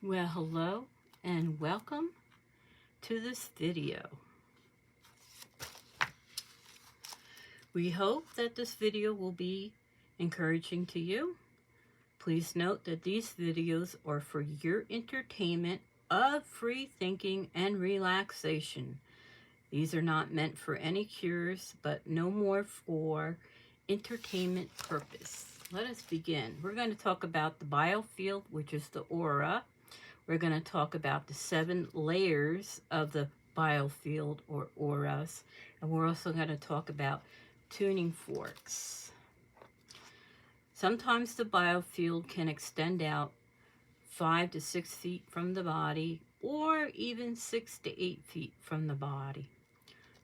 Well, hello and welcome to this video. We hope that this video will be encouraging to you. Please note that these videos are for your entertainment of free thinking and relaxation. These are not meant for any cures, but no more for entertainment purpose. Let us begin. We're going to talk about the biofield, which is the aura. We're going to talk about the 7 layers of the biofield or auras. And we're also going to talk about tuning forks. Sometimes the biofield can extend out 5 to 6 feet from the body, or even 6 to 8 feet from the body.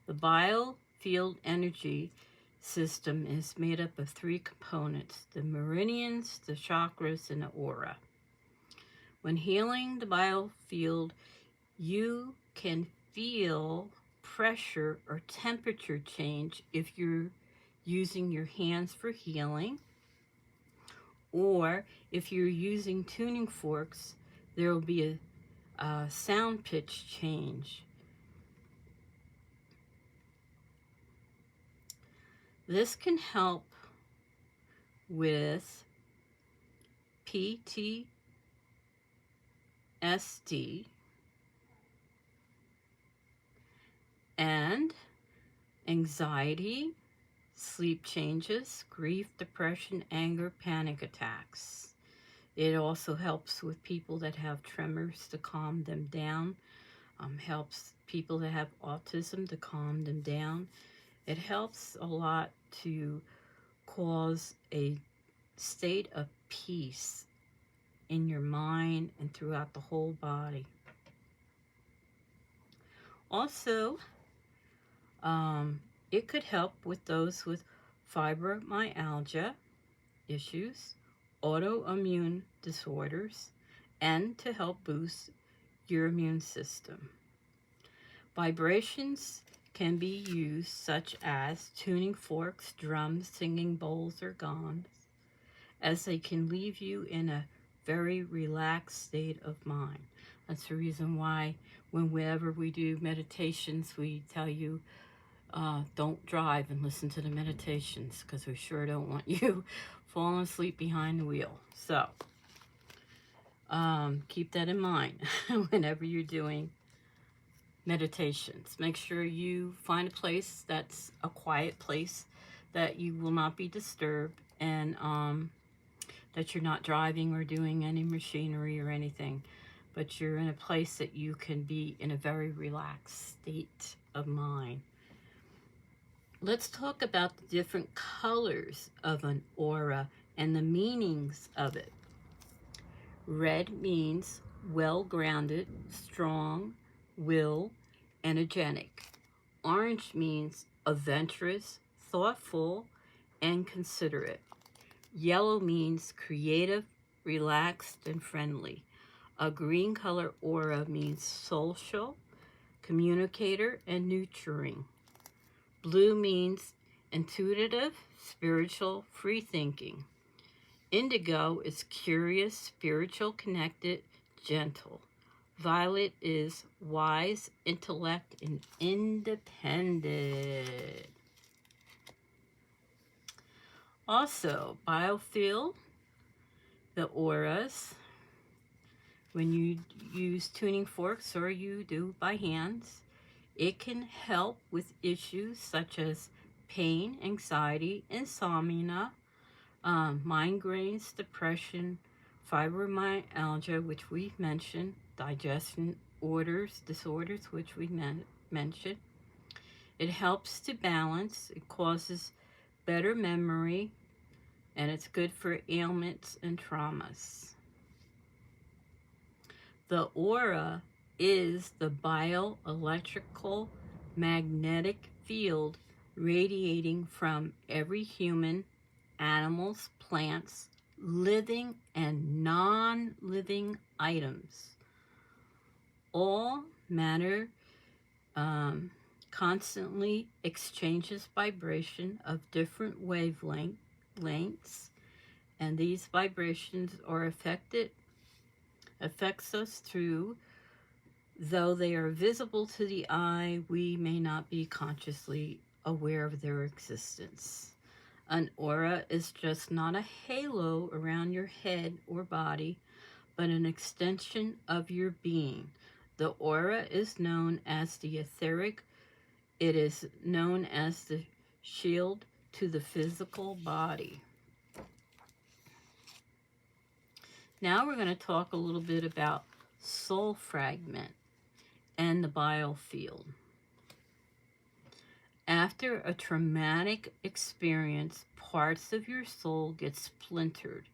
The biofield energy system is made up of 3 components: the meridians, the chakras, and the aura. When healing the biofield, you can feel pressure or temperature change if you're using your hands for healing, or if you're using tuning forks, there will be a sound pitch change. This can help with PTSD, and anxiety, sleep changes, grief, depression, anger, panic attacks. It also helps with people that have tremors to calm them down. Helps people that have autism to calm them down. It helps a lot to cause a state of peace in your mind and throughout the whole body. Also, it could help with those with fibromyalgia issues, autoimmune disorders, and to help boost your immune system. Vibrations can be used such as tuning forks, drums, singing bowls, or gongs, as they can leave you in a very relaxed state of mind. That's the reason why whenever we do meditations, we tell you don't drive and listen to the meditations, because we sure don't want you falling asleep behind the wheel. So keep that in mind whenever you're doing meditations. Make sure you find a place that's a quiet place, that you will not be disturbed, and that you're not driving or doing any machinery or anything, but you're in a place that you can be in a very relaxed state of mind. Let's talk about the different colors of an aura and the meanings of it. Red means well-grounded, strong, will, energetic. Orange means adventurous, thoughtful, and considerate. Yellow means creative, relaxed, and friendly. A green color aura means social, communicator, and nurturing. Blue means intuitive, spiritual, free thinking. Indigo is curious, spiritual, connected, gentle. Violet is wise, intellect, and independent. Also, biofield, the auras, when you use tuning forks or you do by hands, it can help with issues such as pain, anxiety, insomnia, migraines, depression, fibromyalgia, which we've mentioned, digestion disorders, which we mentioned. It helps to balance, it causes better memory, and it's good for ailments and traumas. The aura is the bioelectrical magnetic field radiating from every human, animals, plants, living and non-living items. All matter constantly exchanges vibration of different wavelengths, and these vibrations are affected affects us through, though they are visible to the eye, we may not be consciously aware of their existence. An aura is just not a halo around your head or body, but an extension of your being. The aura is known as the etheric. It is known as the shield to the physical body. Now we're going to talk a little bit about soul fragment and the biofield. After a traumatic experience, parts of your soul get splintered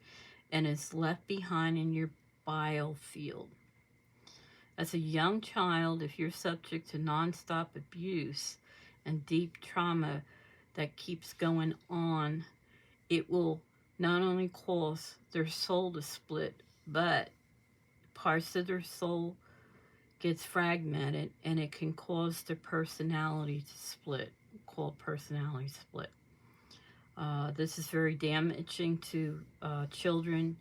and is left behind in your biofield. As a young child, if you're subject to nonstop abuse and deep trauma that keeps going on, it will not only cause their soul to split, but parts of their soul gets fragmented, and it can cause their personality to split, called personality split. This is very damaging to children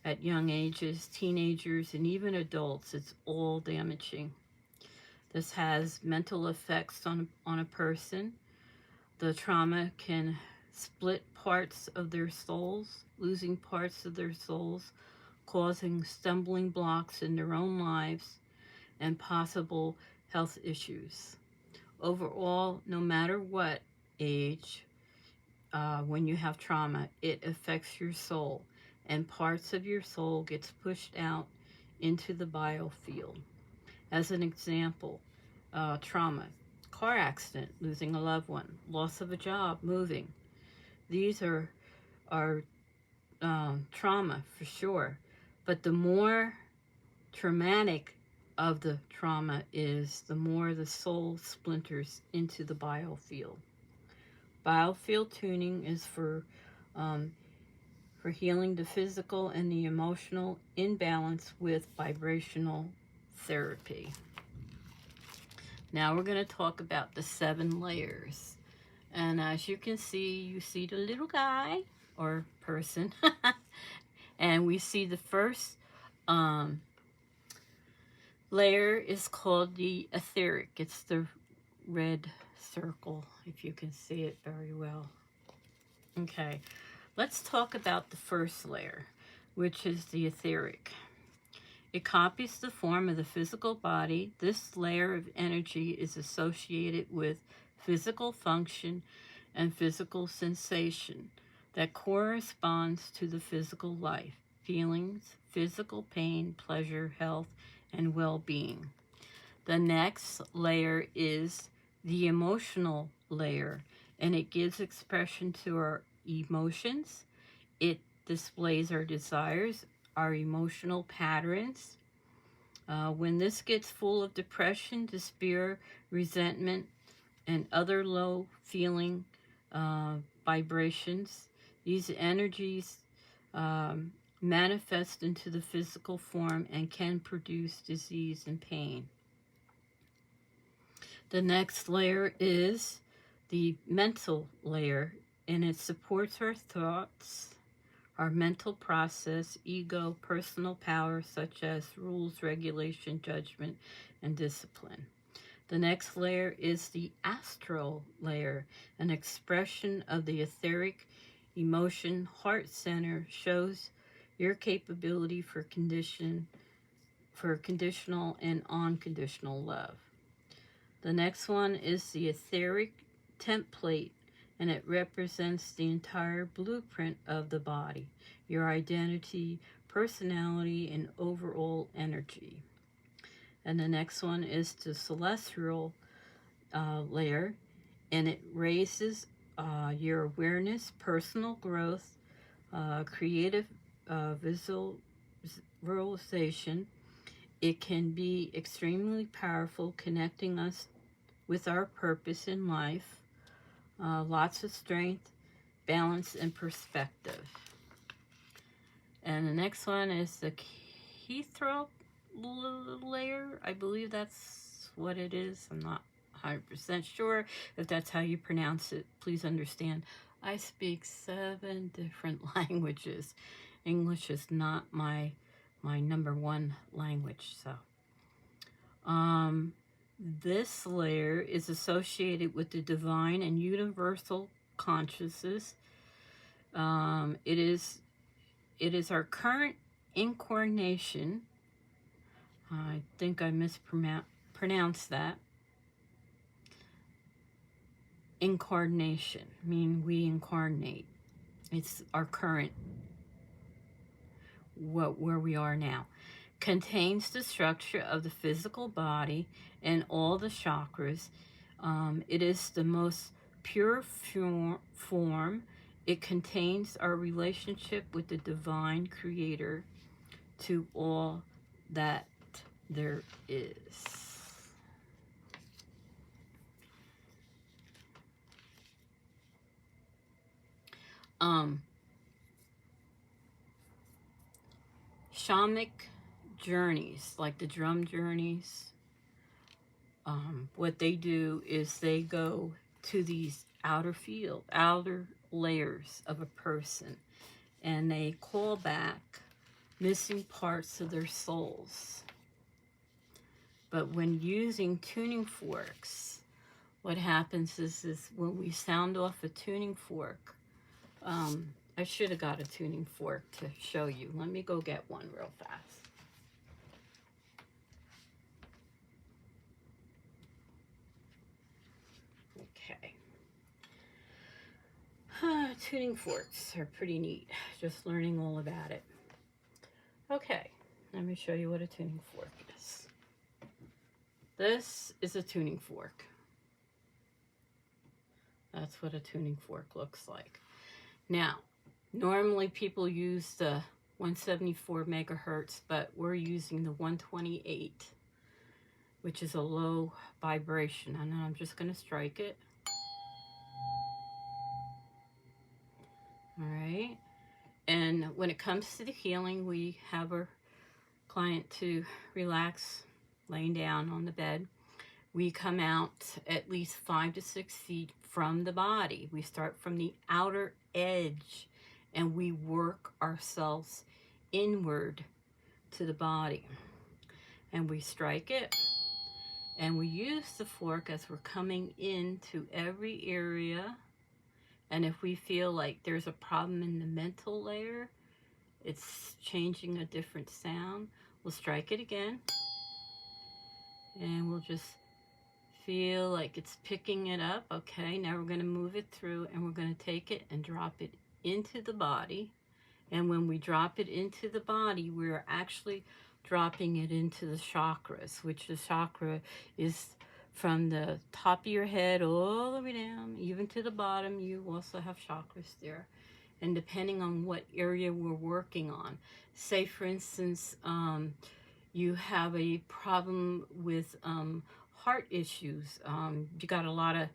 at young ages, teenagers, and even adults. It's all damaging. This has mental effects on a person. The trauma can split parts of their souls, losing parts of their souls, causing stumbling blocks in their own lives and possible health issues. Overall, no matter what age, when you have trauma, it affects your soul, and parts of your soul gets pushed out into the biofield. As an example, trauma, car accident, losing a loved one, loss of a job, moving. These are trauma for sure, but the more traumatic of the trauma is, the more the soul splinters into the biofield. Biofield tuning is for healing the physical and the emotional imbalance with vibrational therapy. Now we're going to talk about the 7 layers. And as you can see, you see the little guy or person. And we see the first layer is called the etheric. It's the red circle, if you can see it very well. Okay, let's talk about the first layer, which is the etheric. It copies the form of the physical body. This layer of energy is associated with physical function and physical sensation that corresponds to the physical life, feelings, physical pain, pleasure, health, and well-being. The next layer is the emotional layer, and it gives expression to our emotions. It displays our desires, our emotional patterns. When this gets full of depression, despair, resentment, and other low feeling vibrations, these energies manifest into the physical form and can produce disease and pain. The next layer is the mental layer, and it supports our thoughts, our mental process, ego, personal power, such as rules, regulation, judgment, and discipline. The next layer is the astral layer, an expression of the etheric emotion. Heart center shows your capability for conditional and unconditional love. The next one is the etheric template, and it represents the entire blueprint of the body, your identity, personality, and overall energy. And the next one is the celestial layer, and it raises your awareness, personal growth, creative visualization. It can be extremely powerful, connecting us with our purpose in life. Lots of strength, balance, and perspective. And the next one is the Keithro layer. I believe that's what it is. I'm not 100% sure if that's how you pronounce it. Please understand, I speak 7 different languages. English is not my my #1 language. So, this layer is associated with the divine and universal consciousness. It is our current incarnation. I think I mispronounced that. Incarnation, meaning we incarnate. It's our current, where we are now. Contains the structure of the physical body and all the chakras. It is the most pure form. It contains our relationship with the divine creator to all that there is. Shamanic journeys, like the drum journeys, what they do is they go to these outer layers of a person, and they call back missing parts of their souls. But when using tuning forks, what happens is when we sound off a tuning fork, I should have got a tuning fork to show you. Let me go get one real fast. Okay. Tuning forks are pretty neat. Just learning all about it. Okay, let me show you what a tuning fork is. This is a tuning fork. That's what a tuning fork looks like. Now, normally people use the 174 megahertz, but we're using the 128, which is a low vibration. And I'm just going to strike it. All right. And when it comes to the healing, we have our client to relax laying down on the bed. We come out at least 5 to 6 feet from the body. We start from the outer edge and we work ourselves inward to the body. And we strike it. And we use the fork as we're coming into every area. And if we feel like there's a problem in the mental layer, it's changing a different sound, we'll strike it again. And we'll just feel like it's picking it up. Okay, now we're going to move it through and we're going to take it and drop it into the body. And when we drop it into the body, we're actually dropping it into the chakras, which the chakra is from the top of your head all the way down, even to the bottom. You also have chakras there. And depending on what area we're working on, say for instance, you have a problem with heart issues. You got a lot of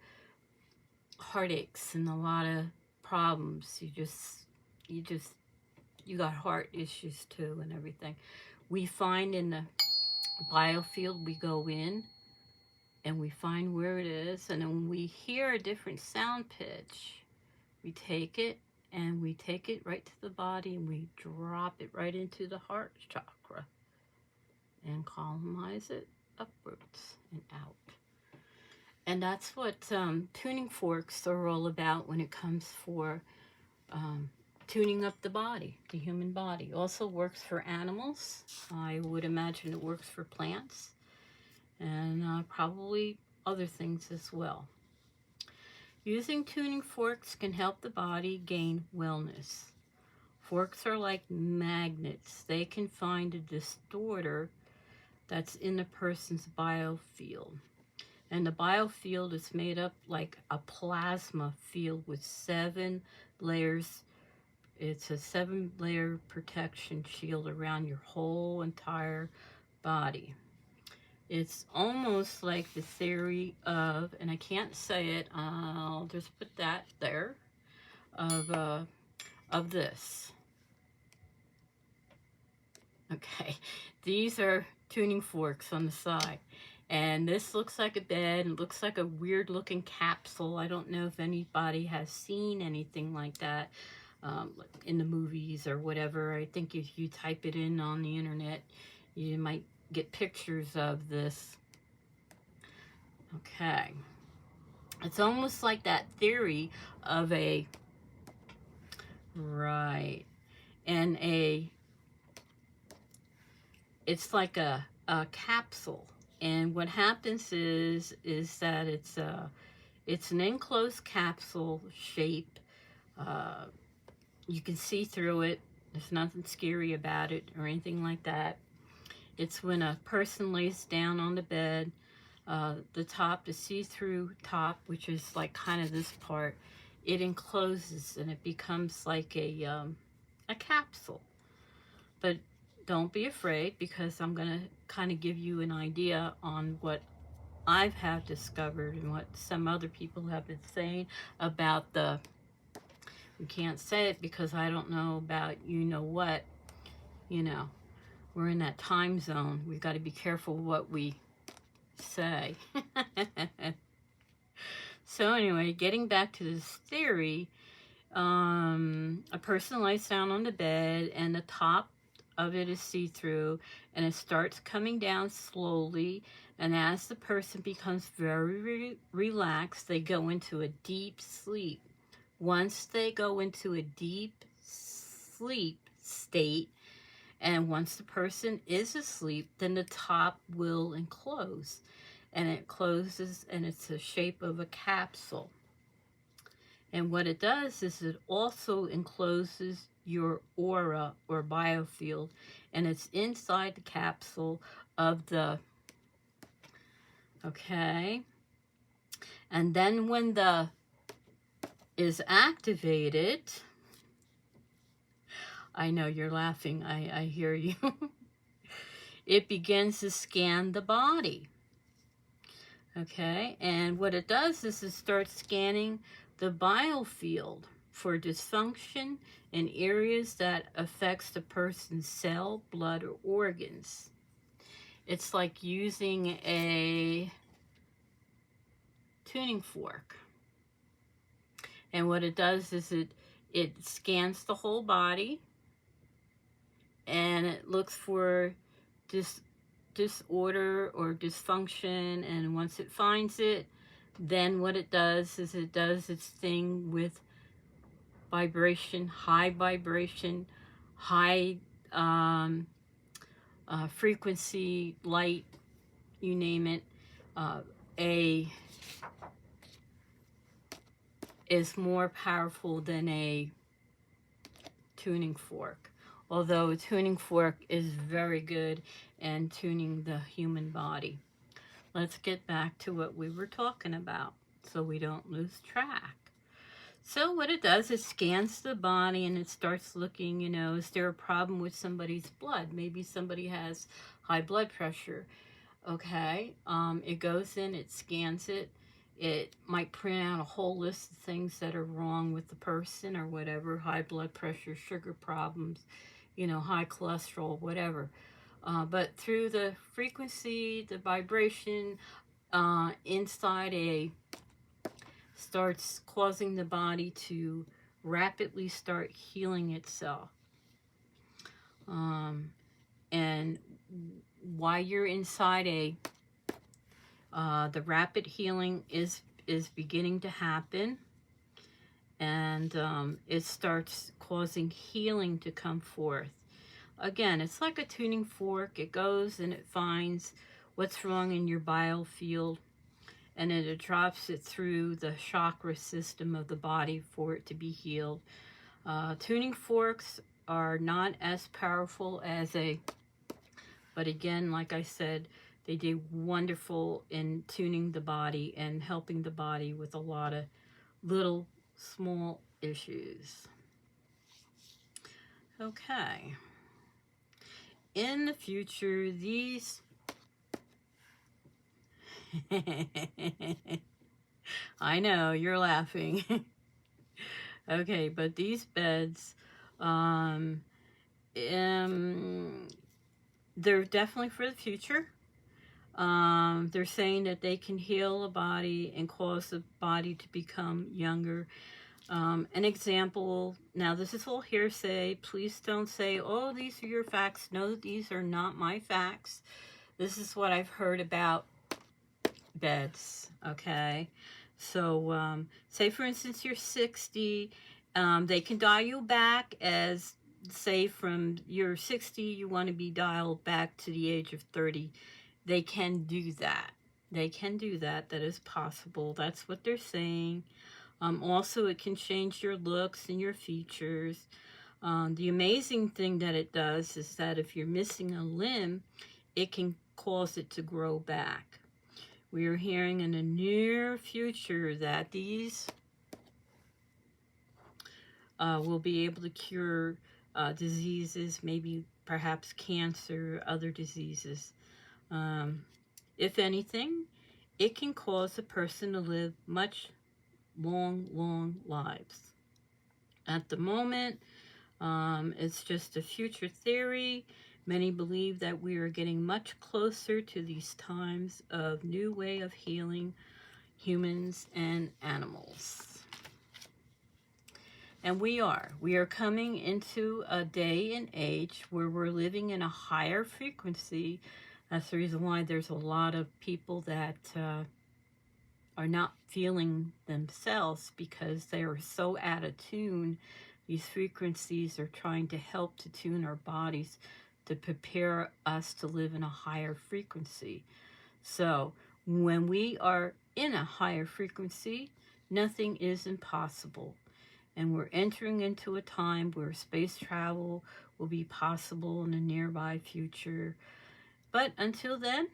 heartaches and a lot of problems. You got heart issues too and everything. We find in the biofield, we go in and we find where it is. And then when we hear a different sound pitch, we take it and we take it right to the body and we drop it right into the heart chakra and colonize it upwards and out. And that's what tuning forks are all about when it comes for tuning up the body, the human body. Also works for animals. I would imagine it works for plants and probably other things as well. Using tuning forks can help the body gain wellness. Forks are like magnets. They can find a distorter that's in a person's biofield. And the biofield is made up like a plasma field with 7 layers. It's a 7-layer protection shield around your whole entire body. It's almost like the theory of, and I can't say it, I'll just put that there, of this. Okay, these are tuning forks on the side. And this looks like a bed and looks like a weird looking capsule. I don't know if anybody has seen anything like that. in the movies or whatever. I think if you type it in on the internet, you might get pictures of this. Okay. It's almost like that theory of a, right, and it's like a capsule. And what happens is that it's an enclosed capsule shape. You can see through it. There's nothing scary about it or anything like that. It's when a person lays down on the bed, the top, the see-through top, which is like kind of this part, it encloses and it becomes like a capsule. But don't be afraid, because I'm going to kind of give you an idea on what I've have discovered and what some other people have been saying about the, we can't say it because I don't know about what, we're in that time zone. We've got to be careful what we say. So anyway, getting back to this theory, a person lies down on the bed and the top of it is see-through, and it starts coming down slowly, and as the person becomes very relaxed, they go into a deep sleep. Once they go into a deep sleep state, and once the person is asleep, then the top will enclose, and it closes, and it's the shape of a capsule. And what it does is it also encloses your aura or biofield, and it's inside the capsule of the, okay? And then when the is activated, I know you're laughing, I hear you. It begins to scan the body. Okay, and what it does is it starts scanning the biofield for dysfunction in areas that affects the person's cell, blood, or organs. It's like using a tuning fork. And what it does is it scans the whole body, and it looks for disorder or dysfunction, and once it finds it, then what it does is it does its thing with vibration, high frequency, light, you name it. Is more powerful than a tuning fork. Although a tuning fork is very good in tuning the human body. Let's get back to what we were talking about so we don't lose track. So what it does is scans the body, and it starts looking, is there a problem with somebody's blood? Maybe somebody has high blood pressure. Okay, it goes in, it scans it. It might print out a whole list of things that are wrong with the person or whatever, high blood pressure, sugar problems, high cholesterol, whatever. But through the frequency, the vibration inside starts causing the body to rapidly start healing itself. And while you're inside the rapid healing is beginning to happen, and it starts causing healing to come forth. Again, it's like a tuning fork. It goes and it finds what's wrong in your biofield, and then it drops it through the chakra system of the body for it to be healed. Tuning forks are not as powerful as but again, like I said, they do wonderful in tuning the body and helping the body with a lot of little small issues. Okay. In the future, these I know you're laughing. Okay, but these beds, they're definitely for the future. They're saying that they can heal a body and cause the body to become younger. An example, now this is all hearsay. Please don't say, oh, these are your facts. No, these are not my facts. This is what I've heard about beds, okay? So, say for instance you're 60, they can dial you back as, say from you're 60, you want to be dialed back to the age of 30. They can do that. They can do that. That is possible. That's what they're saying. Also, it can change your looks and your features. The amazing thing that it does is that if you're missing a limb, it can cause it to grow back. We are hearing in the near future that these will be able to cure diseases, maybe perhaps cancer, other diseases. If anything, it can cause a person to live much long lives. At the moment, it's just a future theory. Many believe that we are getting much closer to these times of new way of healing humans and animals. And we are coming into a day and age where we're living in a higher frequency. That's the reason why there's a lot of people that are not feeling themselves, because they are so out of tune. These frequencies are trying to help to tune our bodies to prepare us to live in a higher frequency. So when we are in a higher frequency, nothing is impossible. And we're entering into a time where space travel will be possible in the nearby future. But until then,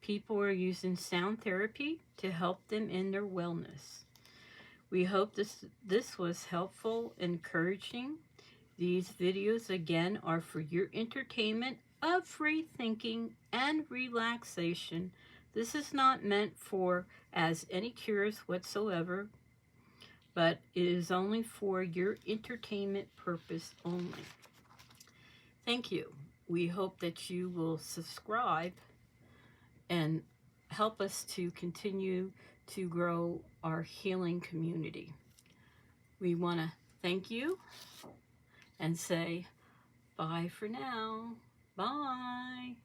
people are using sound therapy to help them in their wellness. We hope this was helpful, encouraging. These videos, again, are for your entertainment of free thinking and relaxation. This is not meant for as any cures whatsoever, but it is only for your entertainment purpose only. Thank you. We hope that you will subscribe and help us to continue to grow our healing community. We want to thank you and say bye for now. Bye.